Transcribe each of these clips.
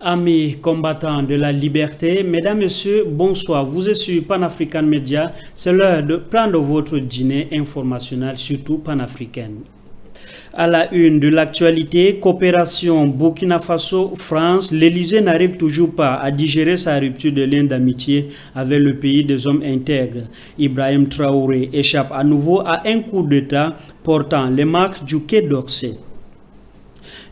Amis combattants de la liberté, mesdames, messieurs, bonsoir. Vous êtes sur Pan-African Media. C'est l'heure de prendre votre dîner informationnel, surtout panafricaine. À la une de l'actualité, coopération Burkina Faso-France, l'Élysée n'arrive toujours pas à digérer sa rupture de lien d'amitié avec le pays des hommes intègres. Ibrahim Traoré échappe à nouveau à un coup d'État portant les marques du Quai d'Orsay.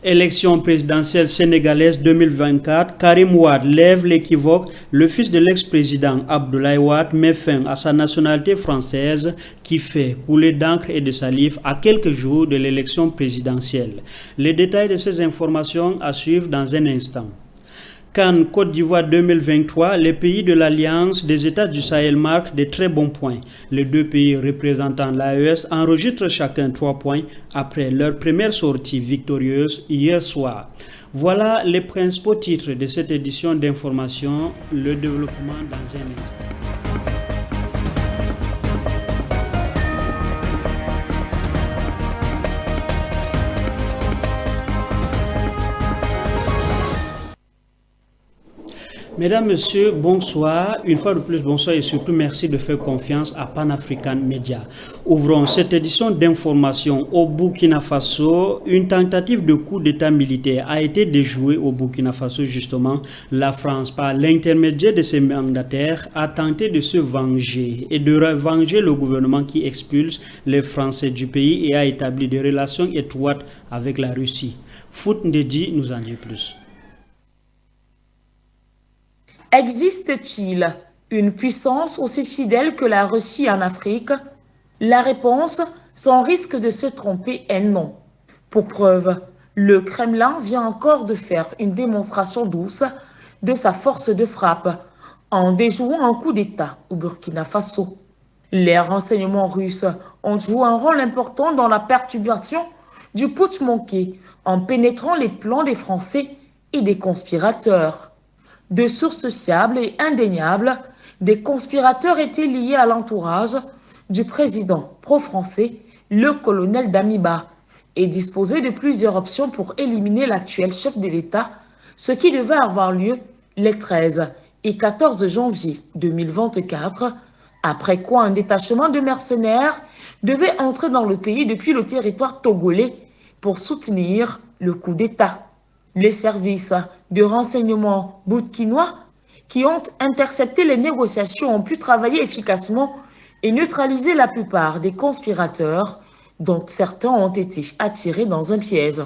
Élection présidentielle sénégalaise 2024, Karim Wade lève l'équivoque. Le fils de l'ex-président Abdoulaye Wade met fin à sa nationalité française qui fait couler d'encre et de salive à quelques jours de l'élection présidentielle. Les détails de ces informations à suivre dans un instant. CAN Côte d'Ivoire 2023, les pays de l'Alliance des États du Sahel marquent de très bons points. Les deux pays représentant l'AES enregistrent chacun 3 points après leur première sortie victorieuse hier soir. Voilà les principaux titres de cette édition d'information, le développement dans un instant. Mesdames, Messieurs, bonsoir. Une fois de plus, bonsoir et surtout merci de faire confiance à Pan-African Media. Ouvrons cette édition d'information au Burkina Faso. Une tentative de coup d'État militaire a été déjouée au Burkina Faso justement. La France, par l'intermédiaire de ses mandataires, a tenté de se venger et de venger le gouvernement qui expulse les Français du pays et a établi des relations étroites avec la Russie. Foot Ndedi nous en dit plus. Existe-t-il une puissance aussi fidèle que la Russie en Afrique? La réponse, sans risque de se tromper, est non. Pour preuve, le Kremlin vient encore de faire une démonstration douce de sa force de frappe en déjouant un coup d'État au Burkina Faso. Les renseignements russes ont joué un rôle important dans la perturbation du putsch manqué en pénétrant les plans des Français et des conspirateurs. De sources fiables et indéniables, des conspirateurs étaient liés à l'entourage du président pro-français, le colonel Damiba, et disposaient de plusieurs options pour éliminer l'actuel chef de l'État, ce qui devait avoir lieu les 13 et 14 janvier 2024, après quoi un détachement de mercenaires devait entrer dans le pays depuis le territoire togolais pour soutenir le coup d'État. Les services de renseignement burkinois qui ont intercepté les négociations ont pu travailler efficacement et neutraliser la plupart des conspirateurs dont certains ont été attirés dans un piège.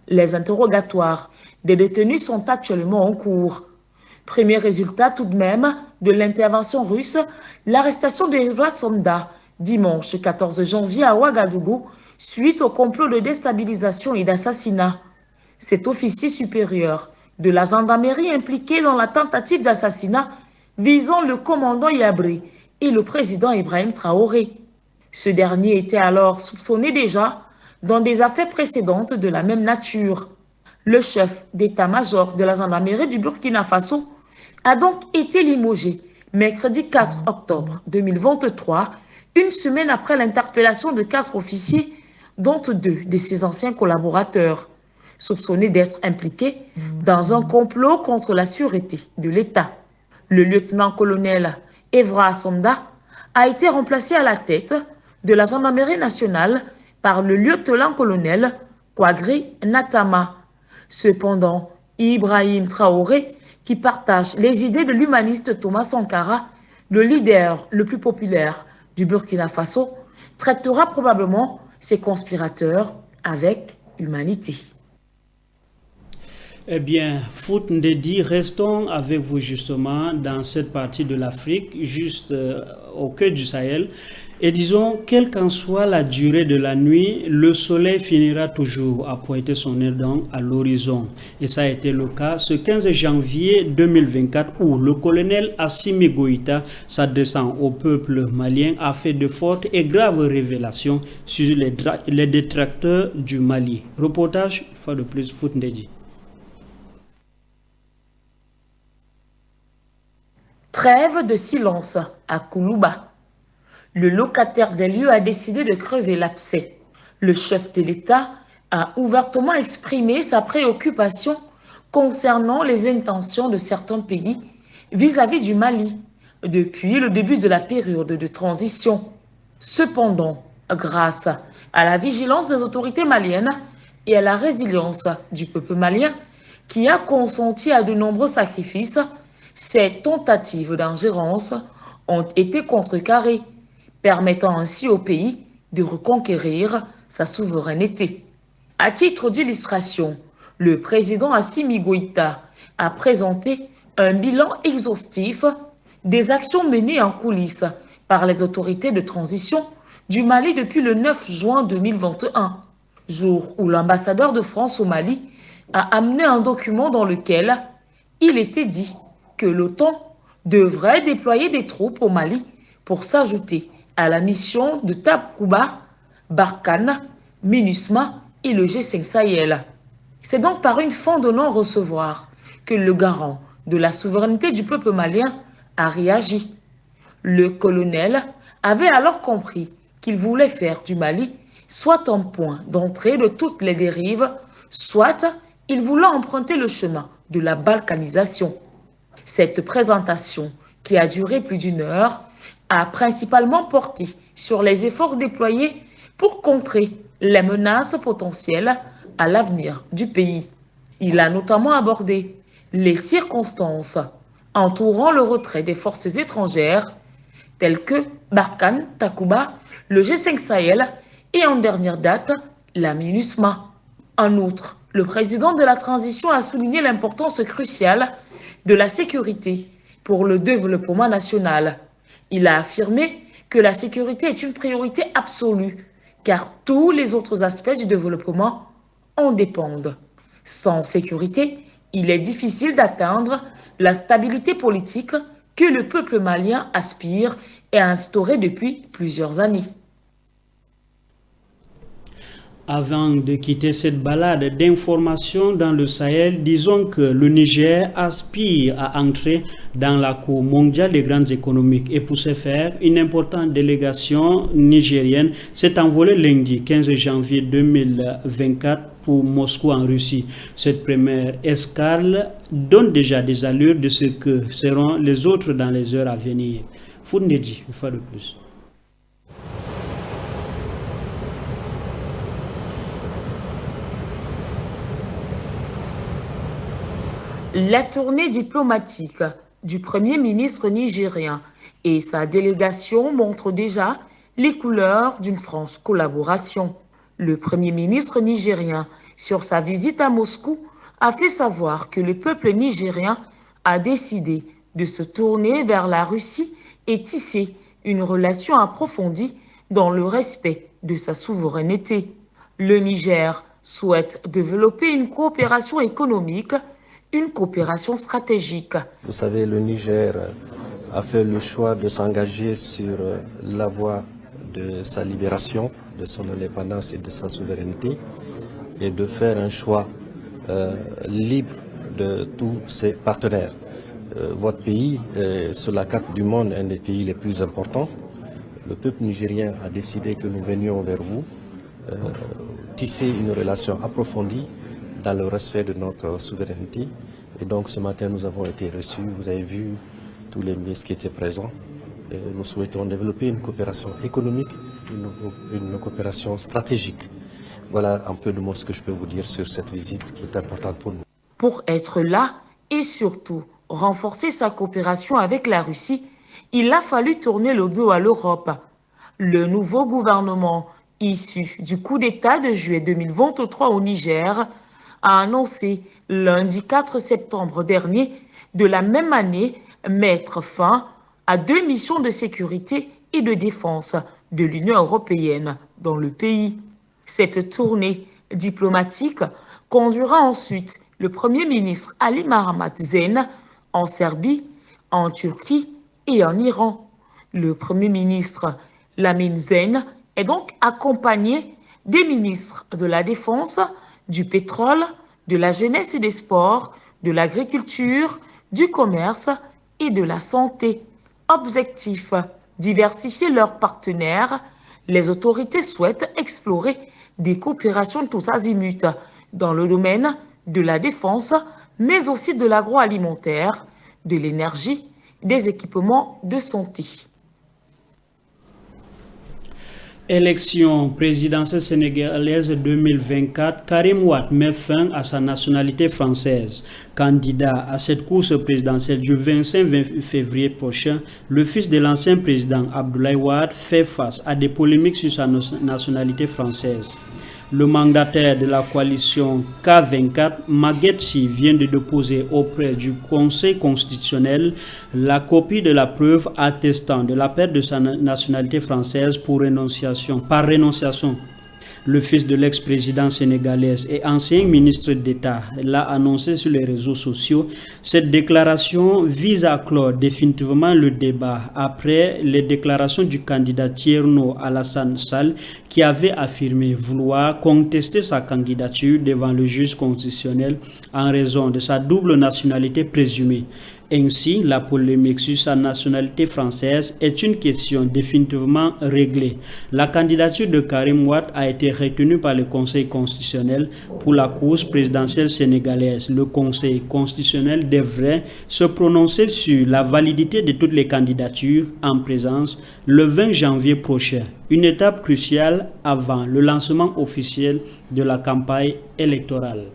Les interrogatoires des détenus sont actuellement en cours. Premier résultat tout de même de l'intervention russe, l'arrestation d'Eva Sonda dimanche 14 janvier à Ouagadougou suite au complot de déstabilisation et d'assassinat. Cet officier supérieur de la gendarmerie impliqué dans la tentative d'assassinat visant le commandant Yabré et le président Ibrahim Traoré. Ce dernier était alors soupçonné déjà dans des affaires précédentes de la même nature. Le chef d'état-major de la gendarmerie du Burkina Faso a donc été limogé mercredi 4 octobre 2023, une semaine après l'interpellation de 4 officiers, dont 2 de ses anciens collaborateurs, soupçonné d'être impliqué dans un complot contre la sûreté de l'État. Le lieutenant-colonel Evra Sonda a été remplacé à la tête de la gendarmerie nationale par le lieutenant-colonel Kouagri Natama. Cependant, Ibrahim Traoré, qui partage les idées de l'humaniste Thomas Sankara, le leader le plus populaire du Burkina Faso, traitera probablement ses conspirateurs avec humanité. Eh bien, Foot Ndedi, restons avec vous justement dans cette partie de l'Afrique, juste au cœur du Sahel. Et disons, quelle qu'en soit la durée de la nuit, le soleil finira toujours à pointer son aidant à l'horizon. Et ça a été le cas ce 15 janvier 2024 où le colonel Assimi Goïta, s'adressant au peuple malien, a fait de fortes et graves révélations sur les détracteurs du Mali. Reportage, une fois de plus, Foot Ndedi. Trêve de silence à Koulouba. Le locataire des lieux a décidé de crever l'abcès. Le chef de l'État a ouvertement exprimé sa préoccupation concernant les intentions de certains pays vis-à-vis du Mali depuis le début de la période de transition. Cependant, grâce à la vigilance des autorités maliennes et à la résilience du peuple malien qui a consenti à de nombreux sacrifices, ces tentatives d'ingérence ont été contrecarrées, permettant ainsi au pays de reconquérir sa souveraineté. À titre d'illustration, le président Assimi Goïta a présenté un bilan exhaustif des actions menées en coulisses par les autorités de transition du Mali depuis le 9 juin 2021, jour où l'ambassadeur de France au Mali a amené un document dans lequel il était dit que l'OTAN devrait déployer des troupes au Mali pour s'ajouter à la mission de Takuba, Barkhane, MINUSMA et le G5 Sahel. C'est donc par une fin de non-recevoir que le garant de la souveraineté du peuple malien a réagi. Le colonel avait alors compris qu'il voulait faire du Mali soit un point d'entrée de toutes les dérives, soit il voulait emprunter le chemin de la balkanisation. Cette présentation, qui a duré plus d'une heure, a principalement porté sur les efforts déployés pour contrer les menaces potentielles à l'avenir du pays. Il a notamment abordé les circonstances entourant le retrait des forces étrangères telles que Barkhane, Takuba, le G5 Sahel et en dernière date, la MINUSMA. En outre, le président de la transition a souligné l'importance cruciale de la sécurité pour le développement national. Il a affirmé que la sécurité est une priorité absolue, car tous les autres aspects du développement en dépendent. Sans sécurité, il est difficile d'atteindre la stabilité politique que le peuple malien aspire et a instaurée depuis plusieurs années. Avant de quitter cette balade d'information dans le Sahel, disons que le Niger aspire à entrer dans la Cour mondiale des grandes économiques. Et pour ce faire, une importante délégation nigérienne s'est envolée lundi 15 janvier 2024 pour Moscou en Russie. Cette première escale donne déjà des allures de ce que seront les autres dans les heures à venir. Foundedi, une fois de plus. La tournée diplomatique du Premier ministre nigérien et sa délégation montrent déjà les couleurs d'une franche collaboration. Le Premier ministre nigérien, sur sa visite à Moscou, a fait savoir que le peuple nigérien a décidé de se tourner vers la Russie et tisser une relation approfondie dans le respect de sa souveraineté. Le Niger souhaite développer une coopération économique, une coopération stratégique. Vous savez, le Niger a fait le choix de s'engager sur la voie de sa libération, de son indépendance et de sa souveraineté, et de faire un choix libre de tous ses partenaires. Votre pays est sur la carte du monde un des pays les plus importants. Le peuple nigérien a décidé que nous venions vers vous, tisser une relation approfondie dans le respect de notre souveraineté. Et donc ce matin, nous avons été reçus. Vous avez vu tous les ministres qui étaient présents. Et nous souhaitons développer une coopération économique, une coopération stratégique. Voilà un peu de mots ce que je peux vous dire sur cette visite qui est importante pour nous. Pour être là et surtout renforcer sa coopération avec la Russie, il a fallu tourner le dos à l'Europe. Le nouveau gouvernement issu du coup d'État de juillet 2023 au Niger a annoncé lundi 4 septembre dernier de la même année mettre fin à 2 missions de sécurité et de défense de l'Union européenne dans le pays. Cette tournée diplomatique conduira ensuite le Premier ministre Ali Mahamat Zen en Serbie, en Turquie et en Iran. Le Premier ministre Lamine Zen est donc accompagné des ministres de la Défense, du pétrole, de la jeunesse et des sports, de l'agriculture, du commerce et de la santé. Objectif: diversifier leurs partenaires. Les autorités souhaitent explorer des coopérations tous azimuts dans le domaine de la défense, mais aussi de l'agroalimentaire, de l'énergie, des équipements de santé. Élection présidentielle sénégalaise 2024, Karim Wade met fin à sa nationalité française. Candidat à cette course présidentielle du 25 février prochain, le fils de l'ancien président Abdoulaye Wade fait face à des polémiques sur sa nationalité française. Le mandataire de la coalition K24, Maguette Sy, vient de déposer auprès du Conseil constitutionnel la copie de la preuve attestant de la perte de sa nationalité française par rénonciation. Le fils de l'ex-président sénégalaise et ancien ministre d'État l'a annoncé sur les réseaux sociaux. Cette déclaration vise à clore définitivement le débat après les déclarations du candidat Thierno Alassane Sall qui avait affirmé vouloir contester sa candidature devant le juge constitutionnel en raison de sa double nationalité présumée. Ainsi, la polémique sur sa nationalité française est une question définitivement réglée. La candidature de Karim Wade a été retenue par le Conseil constitutionnel pour la course présidentielle sénégalaise. Le Conseil constitutionnel devrait se prononcer sur la validité de toutes les candidatures en présence le 20 janvier prochain, une étape cruciale avant le lancement officiel de la campagne électorale.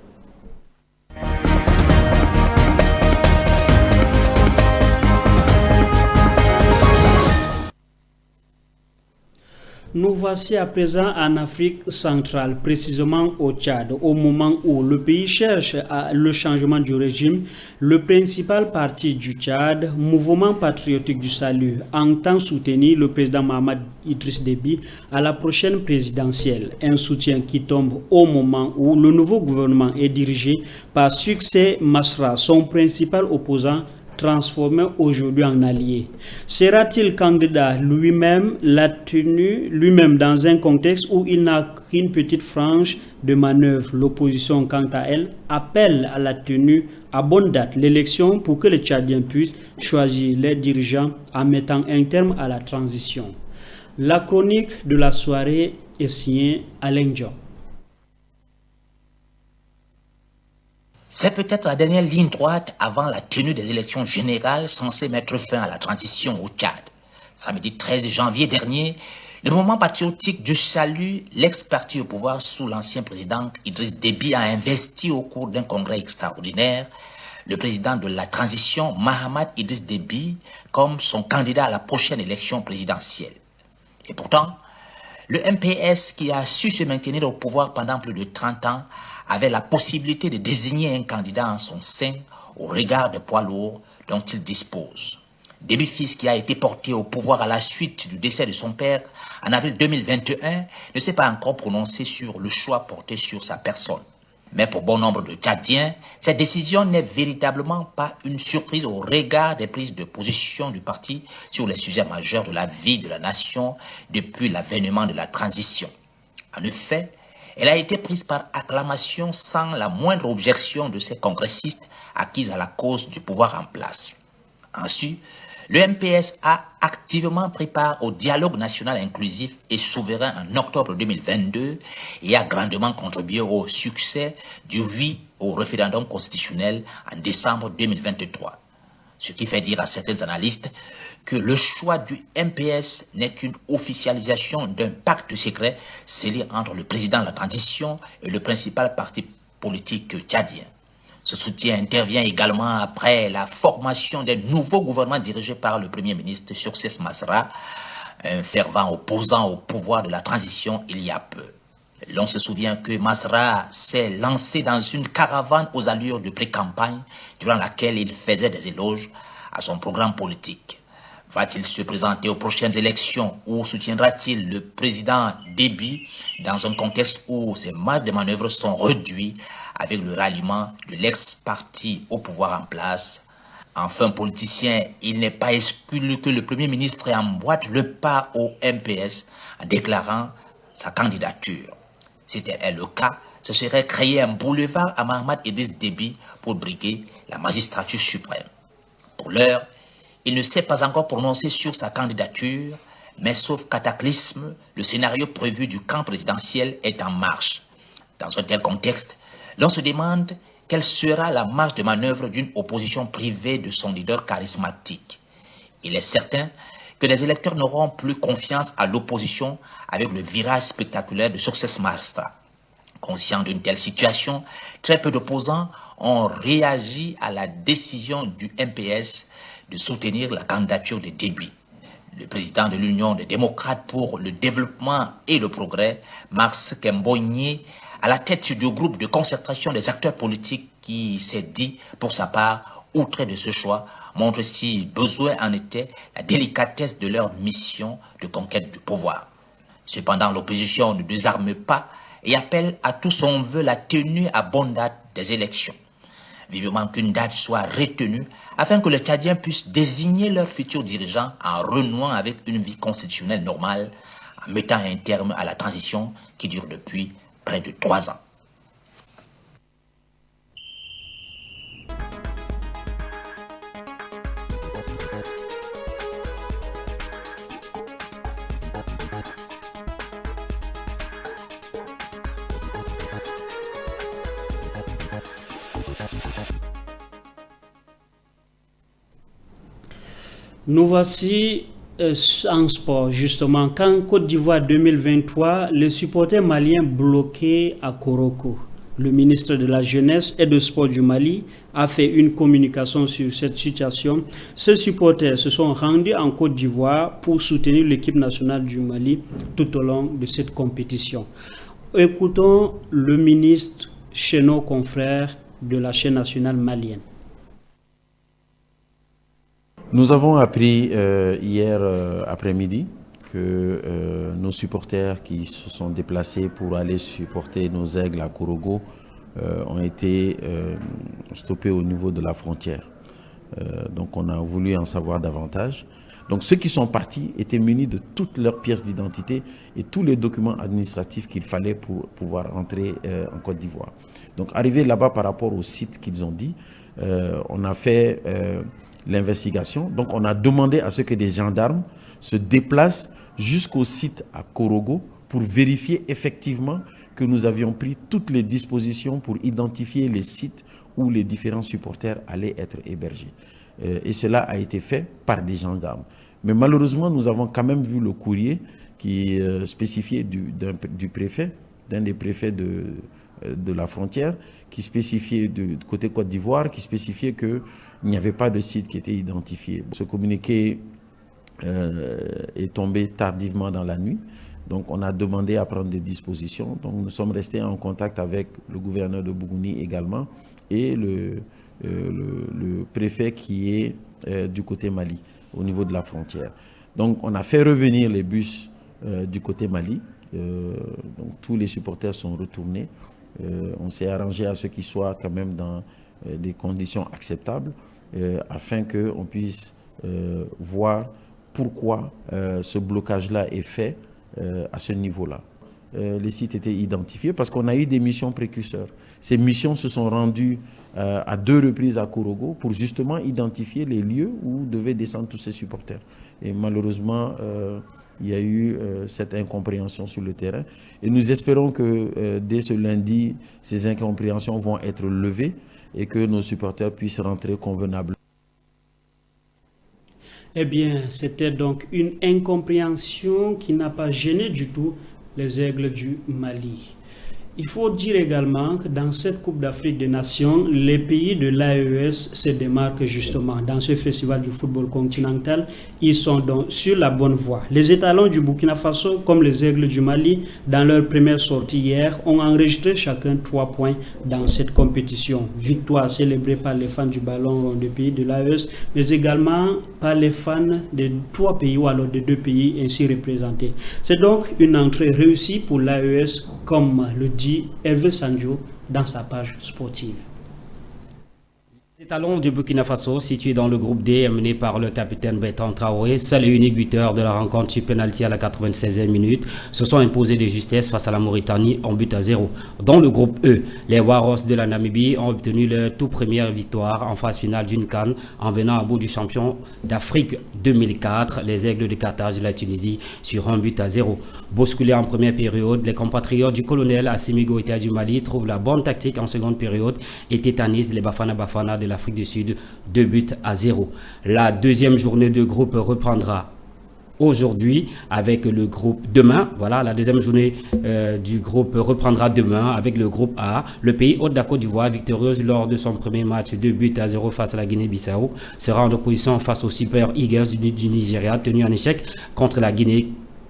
Nous voici à présent en Afrique centrale, précisément au Tchad. Au moment où le pays cherche le changement du régime, le principal parti du Tchad, Mouvement patriotique du salut, entend soutenir le président Mahamat Idriss Déby à la prochaine présidentielle. Un soutien qui tombe au moment où le nouveau gouvernement est dirigé par Succès Masra, son principal opposant, transformé aujourd'hui en allié. Sera-t-il candidat lui-même dans un contexte où il n'a qu'une petite frange de manœuvre? L'opposition, quant à elle, appelle à la tenue à bonne date l'élection pour que les Tchadiens puissent choisir les dirigeants en mettant un terme à la transition. La chronique de la soirée est signée Alain Diop. C'est peut-être la dernière ligne droite avant la tenue des élections générales censées mettre fin à la transition au Tchad. Samedi 13 janvier dernier, le Mouvement patriotique du salut, l'ex-parti au pouvoir sous l'ancien président Idriss Déby, a investi au cours d'un congrès extraordinaire le président de la transition, Mahamat Idriss Déby, comme son candidat à la prochaine élection présidentielle. Et pourtant, le MPS, qui a su se maintenir au pouvoir pendant plus de 30 ans, avait la possibilité de désigner un candidat en son sein au regard des poids lourds dont il dispose. Déby fils, qui a été porté au pouvoir à la suite du décès de son père en avril 2021, ne s'est pas encore prononcé sur le choix porté sur sa personne. Mais pour bon nombre de Tchadiens, cette décision n'est véritablement pas une surprise au regard des prises de position du parti sur les sujets majeurs de la vie de la nation depuis l'avènement de la transition. En effet, elle a été prise par acclamation sans la moindre objection de ces congressistes acquis à la cause du pouvoir en place. Ainsi, le MPS a activement pris part au dialogue national inclusif et souverain en octobre 2022 et a grandement contribué au succès du oui au référendum constitutionnel en décembre 2023. Ce qui fait dire à certains analystes que le choix du MPS n'est qu'une officialisation d'un pacte secret scellé entre le président de la transition et le principal parti politique tchadien. Ce soutien intervient également après la formation d'un nouveau gouvernement dirigé par le Premier ministre Succès Masra, un fervent opposant au pouvoir de la transition il y a peu. L'on se souvient que Masra s'est lancé dans une caravane aux allures de pré-campagne durant laquelle il faisait des éloges à son programme politique. Va-t-il se présenter aux prochaines élections ou soutiendra-t-il le président Déby dans un contexte où ses marges de manœuvre sont réduits avec le ralliement de l'ex-parti au pouvoir en place? Enfin, politicien, il n'est pas exclu que le Premier ministre emboîte le pas au MPS en déclarant sa candidature. Si c'était le cas, ce serait créer un boulevard à Mahamat Idriss Déby pour briguer la magistrature suprême. Pour l'heure, il ne s'est pas encore prononcé sur sa candidature, mais sauf cataclysme, le scénario prévu du camp présidentiel est en marche. Dans un tel contexte, l'on se demande quelle sera la marge de manœuvre d'une opposition privée de son leader charismatique. Il est certain que les électeurs n'auront plus confiance à l'opposition avec le virage spectaculaire de Success Master. Conscients d'une telle situation, très peu d'opposants ont réagi à la décision du MPS de soutenir la candidature de Déby. Le président de l'Union des démocrates pour le développement et le progrès, Max Kembonye, à la tête du groupe de concertation des acteurs politiques qui s'est dit, pour sa part, outré de ce choix, montre si besoin en était la délicatesse de leur mission de conquête du pouvoir. Cependant, l'opposition ne désarme pas et appelle à tout son vœu la tenue à bonne date des élections. Vivement qu'une date soit retenue afin que les Tchadiens puissent désigner leurs futurs dirigeants en renouant avec une vie constitutionnelle normale, en mettant un terme à la transition qui dure depuis près de 3 ans. Nous voici en sport, justement. Qu'en Côte d'Ivoire 2023, les supporters maliens bloqués à Koroko. Le ministre de la Jeunesse et du Sport du Mali a fait une communication sur cette situation. Ces supporters se sont rendus en Côte d'Ivoire pour soutenir l'équipe nationale du Mali tout au long de cette compétition. Écoutons le ministre chez nos confrères de la chaîne nationale malienne. Nous avons appris hier après-midi que nos supporters qui se sont déplacés pour aller supporter nos aigles à Korogo ont été stoppés au niveau de la frontière. Donc on a voulu en savoir davantage. Donc ceux qui sont partis étaient munis de toutes leurs pièces d'identité et tous les documents administratifs qu'il fallait pour pouvoir entrer en Côte d'Ivoire. Donc arrivé là-bas par rapport au site qu'ils ont dit, on a fait l'investigation. Donc on a demandé à ce que des gendarmes se déplacent jusqu'au site à Korogo pour vérifier effectivement que nous avions pris toutes les dispositions pour identifier les sites où les différents supporters allaient être hébergés. Et cela a été fait par des gendarmes. Mais malheureusement, nous avons quand même vu le courrier qui spécifiait du préfet, d'un des préfets de la frontière, qui spécifiait du côté Côte d'Ivoire, qui spécifiait qu'il n'y avait pas de site qui était identifié. Ce communiqué est tombé tardivement dans la nuit. Donc on a demandé à prendre des dispositions. Donc nous sommes restés en contact avec le gouverneur de Bougouni également et le préfet qui est du côté Mali, au niveau de la frontière. Donc on a fait revenir les bus du côté Mali. Donc tous les supporters sont retournés. On s'est arrangé à ce qu'ils soient quand même dans des conditions acceptables afin qu'on puisse voir pourquoi ce blocage-là est fait à ce niveau-là. Les sites étaient identifiés parce qu'on a eu des missions précurseurs. Ces missions se sont rendues à 2 reprises à Korogo pour justement identifier les lieux où devaient descendre tous ces supporters. Et malheureusement, il y a eu cette incompréhension sur le terrain. Et nous espérons que dès ce lundi, ces incompréhensions vont être levées et que nos supporters puissent rentrer convenablement. Eh bien, c'était donc une incompréhension qui n'a pas gêné du tout les aigles du Mali. Il faut dire également que dans cette Coupe d'Afrique des Nations, les pays de l'AES se démarquent justement. Dans ce festival du football continental, ils sont donc sur la bonne voie. Les étalons du Burkina Faso, comme les aigles du Mali, dans leur première sortie hier, ont enregistré chacun 3 points dans cette compétition. Victoire célébrée par les fans du ballon rond des pays de l'AES, mais également par les fans des 3 pays ou alors des 2 pays ainsi représentés. C'est donc une entrée réussie pour l'AES, comme le dit Hervé Sanjo dans sa page sportive. C'est à Lons du Burkina Faso, situé dans le groupe D, mené par le capitaine Bertrand Traoré, seul et unique buteur de la rencontre sur penalty à la 96e minute, se sont imposés de justesse face à la Mauritanie en but à 0. Dans le groupe E, les Waros de la Namibie ont obtenu leur toute première victoire en phase finale d'une CAN en venant à bout du champion d'Afrique 2004, les Aigles de Carthage de la Tunisie, sur un but à 0. Bousculés en première période, les compatriotes du colonel Assimi Goïta du Mali trouvent la bonne tactique en seconde période et tétanisent les Bafana Bafana de l'Afrique du Sud, 2 buts à 0. La deuxième journée de groupe reprendra aujourd'hui avec le groupe demain. Voilà, la deuxième journée du groupe reprendra demain avec le groupe A. Le pays hôte de la Côte d'Ivoire, victorieuse lors de son premier match, 2 buts à 0 face à la Guinée-Bissau, sera en opposition face aux Super Eagles du Nigeria, tenu en échec contre la Guinée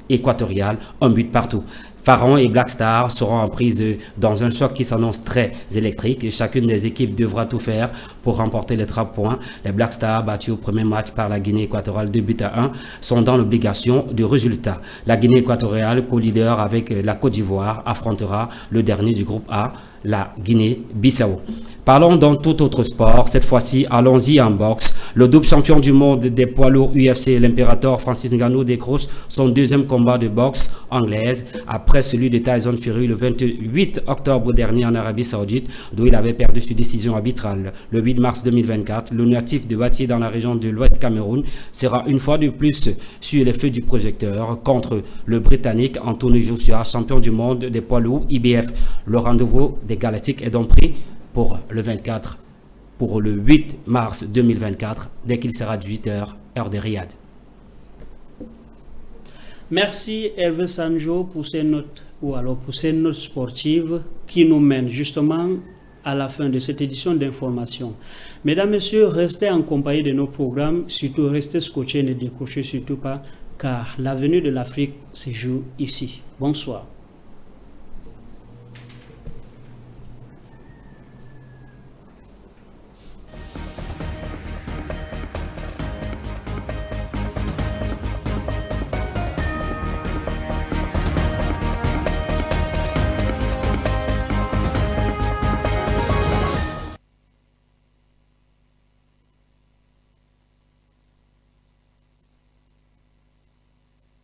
équatoriale, un but partout. Pharaon et Black Star seront en prise dans un choc qui s'annonce très électrique. Chacune des équipes devra tout faire pour remporter les 3 points. Les Black Stars, battus au premier match par la Guinée équatoriale 2 buts à 1, sont dans l'obligation de résultat. La Guinée équatoriale, co-leader avec la Côte d'Ivoire, affrontera le dernier du groupe A, la Guinée-Bissau. Parlons dans tout autre sport. Cette fois-ci, allons-y en boxe. Le double champion du monde des poids lourds UFC, l'impérator Francis Ngannou, décroche son deuxième combat de boxe anglaise après celui de Tyson Fury le 28 octobre dernier en Arabie Saoudite, d'où il avait perdu sur décision arbitrale. Le 8 mars 2024, le natif de Bati dans la région de l'Ouest Cameroun sera une fois de plus sur les feux du projecteur contre le Britannique Anthony Joshua, champion du monde des poids lourds IBF. Le rendez-vous des Galactiques est donc pris pour le 8 mars 2024, dès qu'il sera 18h, heure de Riyad. Merci Hervé Sanjo pour ces notes, sportives qui nous mènent justement à la fin de cette édition d'information. Mesdames, Messieurs, restez en compagnie de nos programmes, surtout restez scotchés, ne décrochez surtout pas, car l'avenir de l'Afrique se joue ici. Bonsoir.